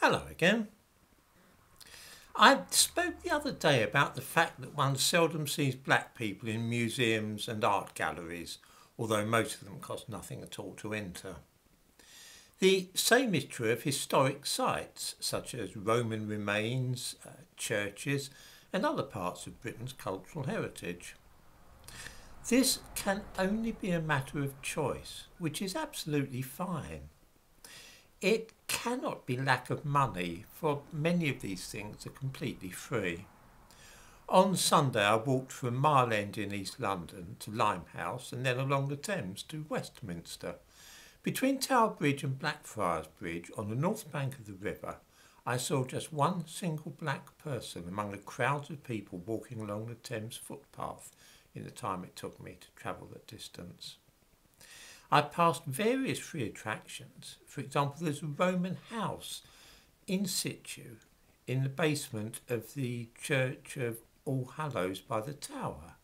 Hello again. I spoke the other day about the fact that one seldom sees black people in museums and art galleries, although most of them cost nothing at all to enter. The same is true of historic sites, such as Roman remains, churches, and other parts of Britain's cultural heritage. This can only be a matter of choice, which is absolutely fine. It cannot be lack of money, for many of these things are completely free. On Sunday I walked from Mile End in East London to Limehouse and then along the Thames to Westminster. Between Tower Bridge and Blackfriars Bridge on the north bank of the river I saw just one single black person among the crowds of people walking along the Thames footpath in the time it took me to travel that distance. I passed various free attractions. For example, there's a Roman house in situ in the basement of the Church of All Hallows by the Tower.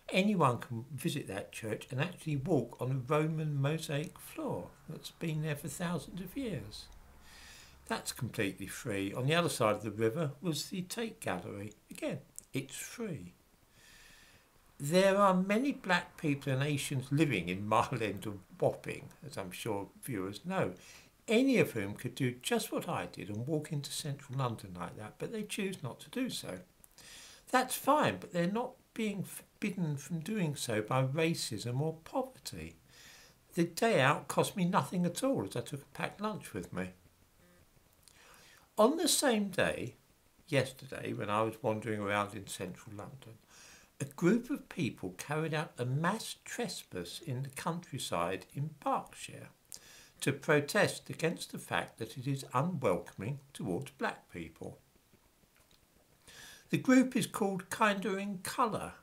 Anyone can visit that church and actually walk on a Roman mosaic floor that's been there for thousands of years. That's completely free. On the other side of the river was the Tate Gallery. Again, it's free. There are many black people and Asians living in Mile End and Wapping, as I'm sure viewers know, any of whom could do just what I did and walk into central London like that, but they choose not to do so. That's fine, but they're not being forbidden from doing so by racism or poverty. The day out cost me nothing at all as I took a packed lunch with me. On the same day, yesterday, when I was wandering around in central London, a group of people carried out a mass trespass in the countryside in Berkshire to protest against the fact that it is unwelcoming towards black people. The group is called Kinder in Colour,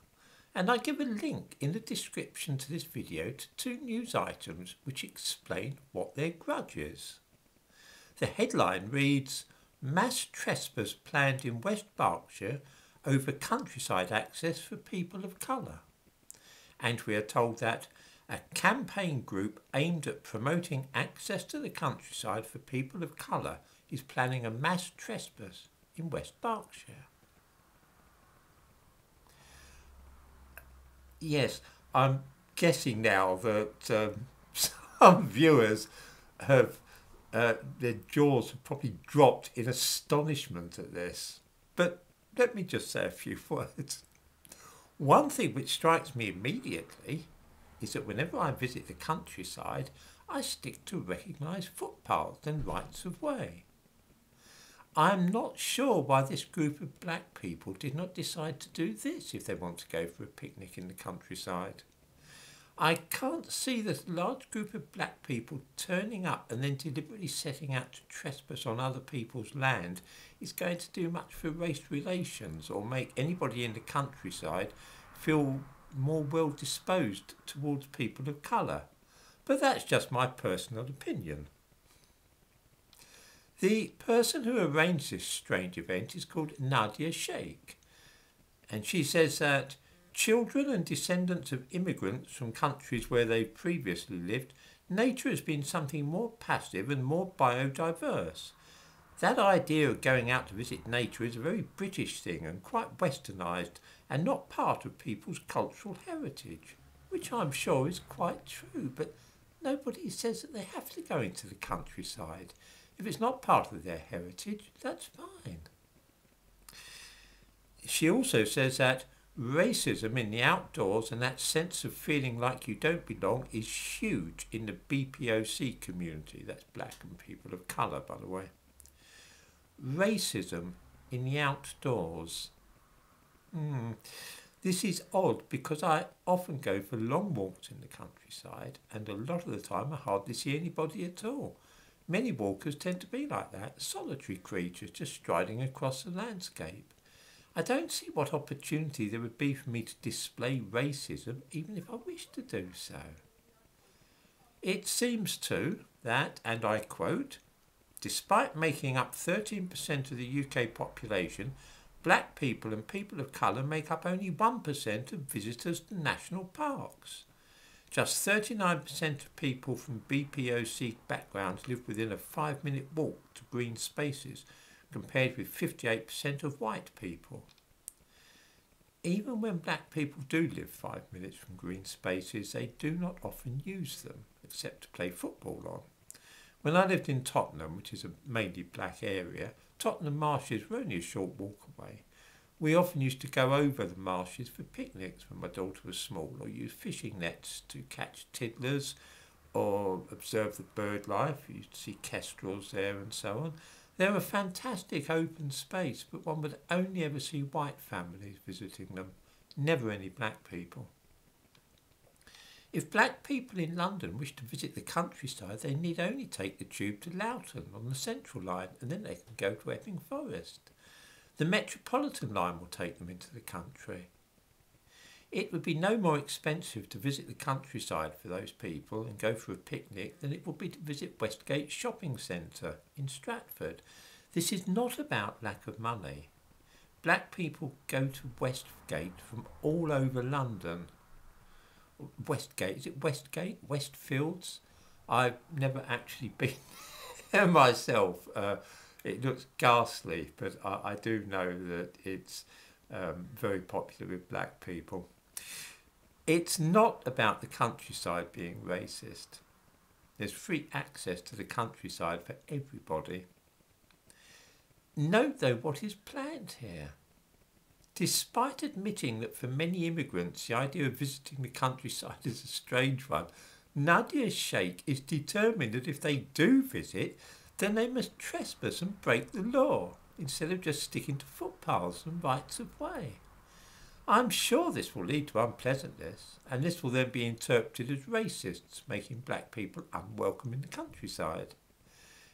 and I give a link in the description to this video to two news items which explain what their grudge is. The headline reads, "Mass trespass planned in West Berkshire over countryside access for people of colour." And we are told that a campaign group aimed at promoting access to the countryside for people of colour is planning a mass trespass in West Berkshire. Yes, I'm guessing now that some viewers have their jaws have probably dropped in astonishment at this. But let me just say a few words. One thing which strikes me immediately is that whenever I visit the countryside, I stick to recognised footpaths and rights of way. I am not sure why this group of black people did not decide to do this if they want to go for a picnic in the countryside. I can't see this large group of black people turning up and then deliberately setting out to trespass on other people's land is going to do much for race relations or make anybody in the countryside feel more well disposed towards people of colour. But that's just my personal opinion. The person who arranged this strange event is called Nadia Sheikh, and she says that children and descendants of immigrants from countries where they've previously lived, nature has been something more passive and more biodiverse. That idea of going out to visit nature is a very British thing and quite westernised and not part of people's cultural heritage, which I'm sure is quite true, but nobody says that they have to go into the countryside. If it's not part of their heritage, that's fine. She also says that racism in the outdoors and that sense of feeling like you don't belong is huge in the BPOC community. That's black and people of colour, by the way. Racism in the outdoors. This is odd because I often go for long walks in the countryside and a lot of the time I hardly see anybody at all. Many walkers tend to be like that, solitary creatures just striding across the landscape. I don't see what opportunity there would be for me to display racism, even if I wished to do so. It seems too that, and I quote, "Despite making up 13% of the UK population, black people and people of colour make up only 1% of visitors to national parks. Just 39% of people from BPOC backgrounds live within a 5-minute walk to green spaces, compared with 58% of white people. Even when black people do live 5 minutes from green spaces, they do not often use them, except to play football on. When I lived in Tottenham, which is a mainly black area, Tottenham marshes were only a short walk away. We often used to go over the marshes for picnics when my daughter was small, or use fishing nets to catch tiddlers or observe the bird life. You used to see kestrels there and so on. They're a fantastic open space, but one would only ever see white families visiting them, never any black people. If black people in London wish to visit the countryside, they need only take the tube to Loughton on the Central Line, and then they can go to Epping Forest. The Metropolitan Line will take them into the country. It would be no more expensive to visit the countryside for those people and go for a picnic than it would be to visit Westgate Shopping Centre in Stratford. This is not about lack of money. Black people go to Westgate from all over London. Westgate, is it Westgate? Westfields? I've never actually been there myself. It looks ghastly, but I do know that it's very popular with black people. It's not about the countryside being racist. There's free access to the countryside for everybody. Note, though, what is planned here. Despite admitting that for many immigrants the idea of visiting the countryside is a strange one, Nadia Sheikh is determined that if they do visit, then they must trespass and break the law, instead of just sticking to footpaths and rights of way. I'm sure this will lead to unpleasantness, and this will then be interpreted as racists, making black people unwelcome in the countryside.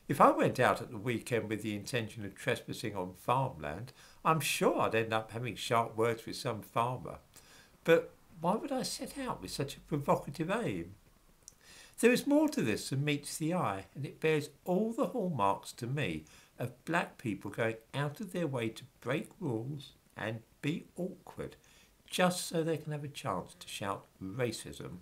If I went out at the weekend with the intention of trespassing on farmland, I'm sure I'd end up having sharp words with some farmer. But why would I set out with such a provocative aim? There is more to this than meets the eye, and it bears all the hallmarks to me of black people going out of their way to break rules and be awkward, just so they can have a chance to shout racism.